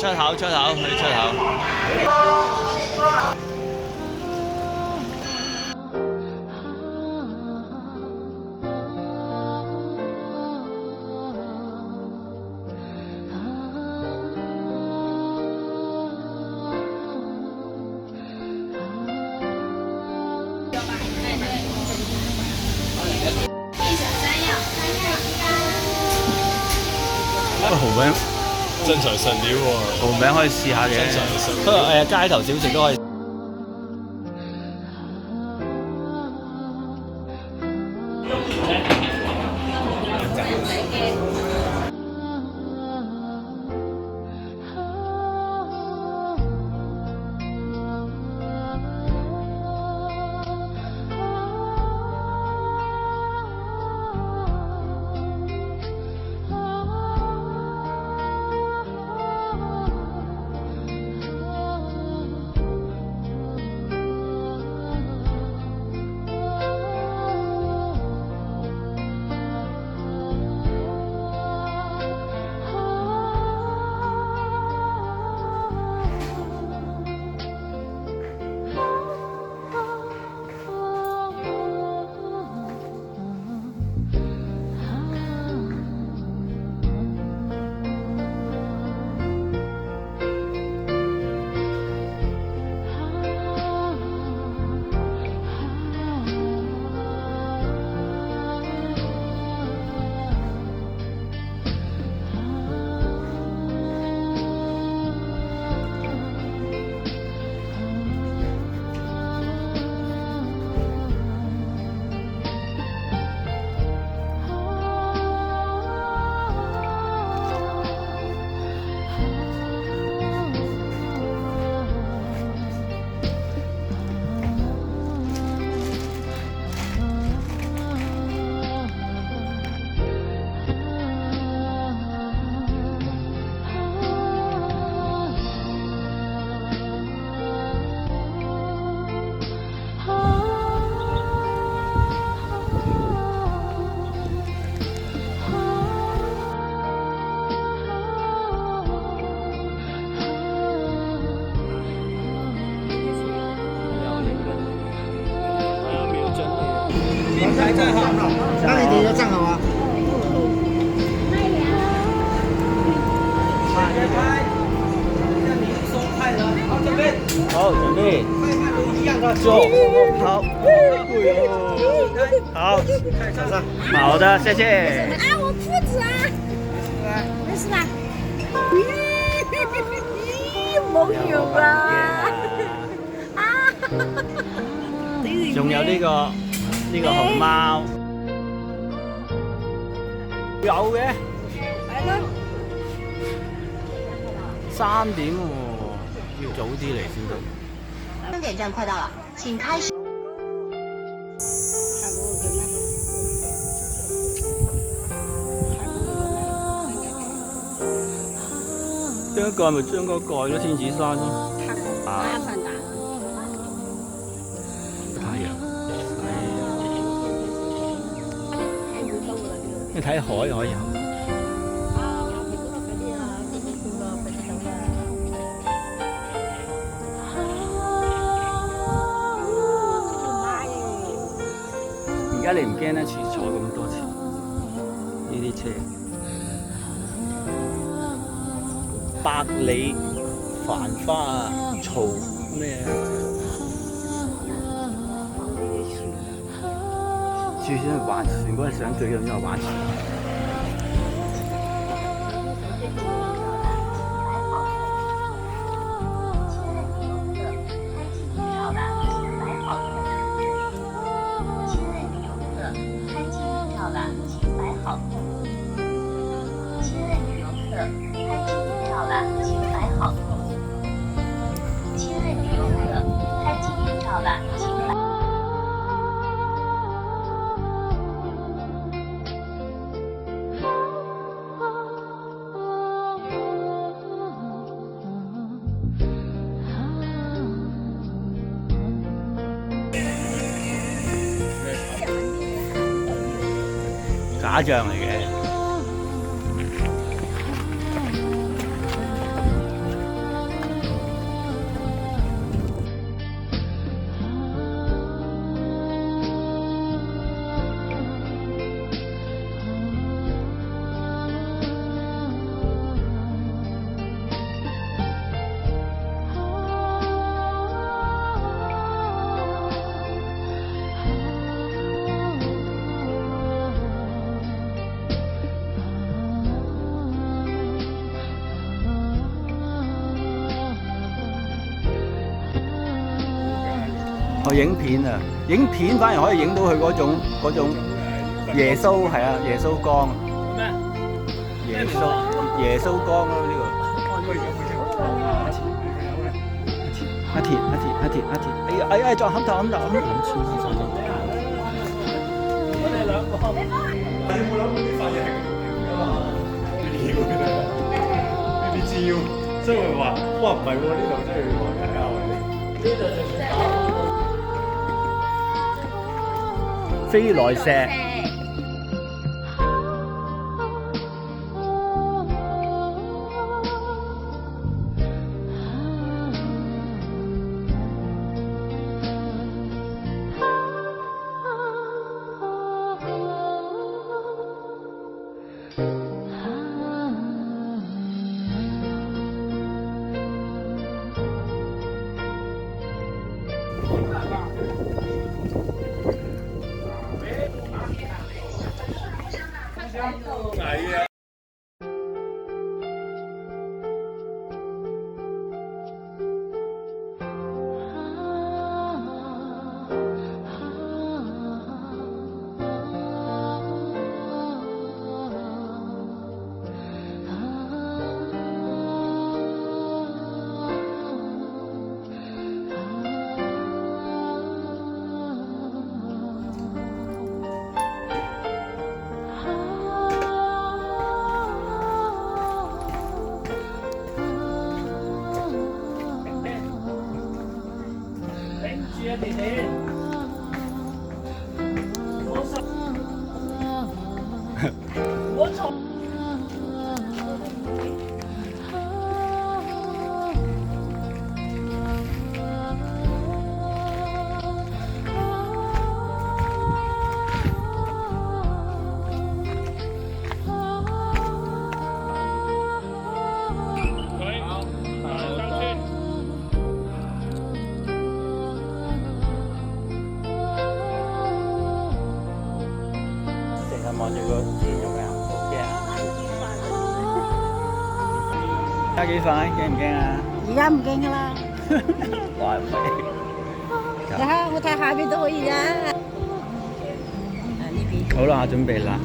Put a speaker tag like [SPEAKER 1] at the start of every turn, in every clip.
[SPEAKER 1] 出口去出口。蠔餅
[SPEAKER 2] 真材實料喎，
[SPEAKER 1] 蠔餅可以試下嘅，不過街頭小食都可以。
[SPEAKER 3] 还站好，那你底下站好啊。拍，让你收拍了，好准备，
[SPEAKER 1] 好，準備，
[SPEAKER 3] 快慢都一樣的，
[SPEAKER 1] 做，好，好，
[SPEAKER 3] 上上，
[SPEAKER 1] 好的，謝謝。
[SPEAKER 4] 啊，我褲子啊，沒事吧？咦，冇用啊！啊，
[SPEAKER 1] 仲有呢個熊貓，有嘅，
[SPEAKER 4] 係咯。
[SPEAKER 1] 3點喎，要早啲嚟先得。
[SPEAKER 5] 终点站快到了，请开始。
[SPEAKER 1] 將個蓋咪將個蓋咯，天子山咯。啊，太陽，你睇海可以行。而家你唔驚咧？坐咁多次呢啲車，百里繁花嘈咩？住先係玩船嗰陣想最緊要係玩船。假象嚟嘅。去影片啊，影片反而可以影到佢嗰種耶穌係啊，耶穌光，耶穌光咯呢個。阿田，哎呀，再冚頭。
[SPEAKER 3] 我哋兩個，
[SPEAKER 2] 你有冇諗過啲髮型係咁樣㗎嘛？呢啲招，所以我話：哇，唔係喎，呢度真係要學家喎。
[SPEAKER 3] 呢度就算
[SPEAKER 1] 飛來石。
[SPEAKER 2] 係啊。
[SPEAKER 1] 望住個天做咩啊？好驚啊！加幾快？驚唔驚啊？
[SPEAKER 4] 而家唔驚㗎啦，
[SPEAKER 1] 哇！
[SPEAKER 4] 你睇我睇下邊都可以啊。呢邊
[SPEAKER 1] 好啦，我準備啦。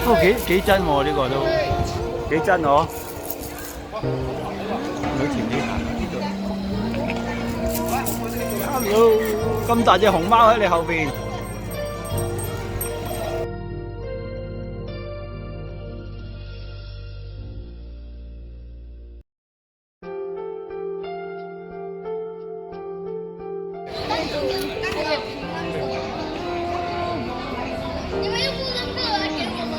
[SPEAKER 1] 都幾真喎，呢個都幾真嗬。女前啲，Hello，咁大隻熊貓喺你後邊。
[SPEAKER 6] 你们又不能过来给我们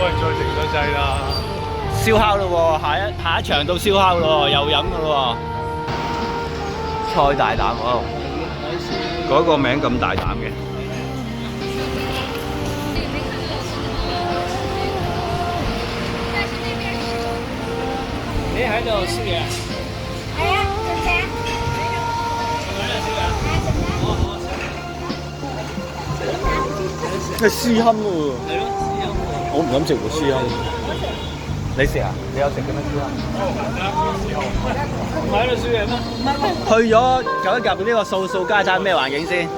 [SPEAKER 2] 冇人再食得滯啦。
[SPEAKER 1] 燒烤咯喎，下一場到燒烤咯喎，又飲噶咯喎。菜大膽哦，嗰個名咁大膽嘅。
[SPEAKER 3] 你喺度食嘢？
[SPEAKER 4] 係啊，仲請。
[SPEAKER 1] 咩絲堪喎？
[SPEAKER 3] 係咯，豉油。
[SPEAKER 1] 我唔敢食喎絲堪。你食啊？你有食嘅咩絲堪？
[SPEAKER 3] 唔喺度食嘢咩？
[SPEAKER 1] 去咗九一夾呢個素素街餐咩環境先？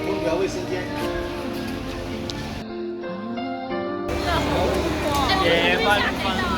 [SPEAKER 2] 空调卫生间。
[SPEAKER 3] 夜繽紛。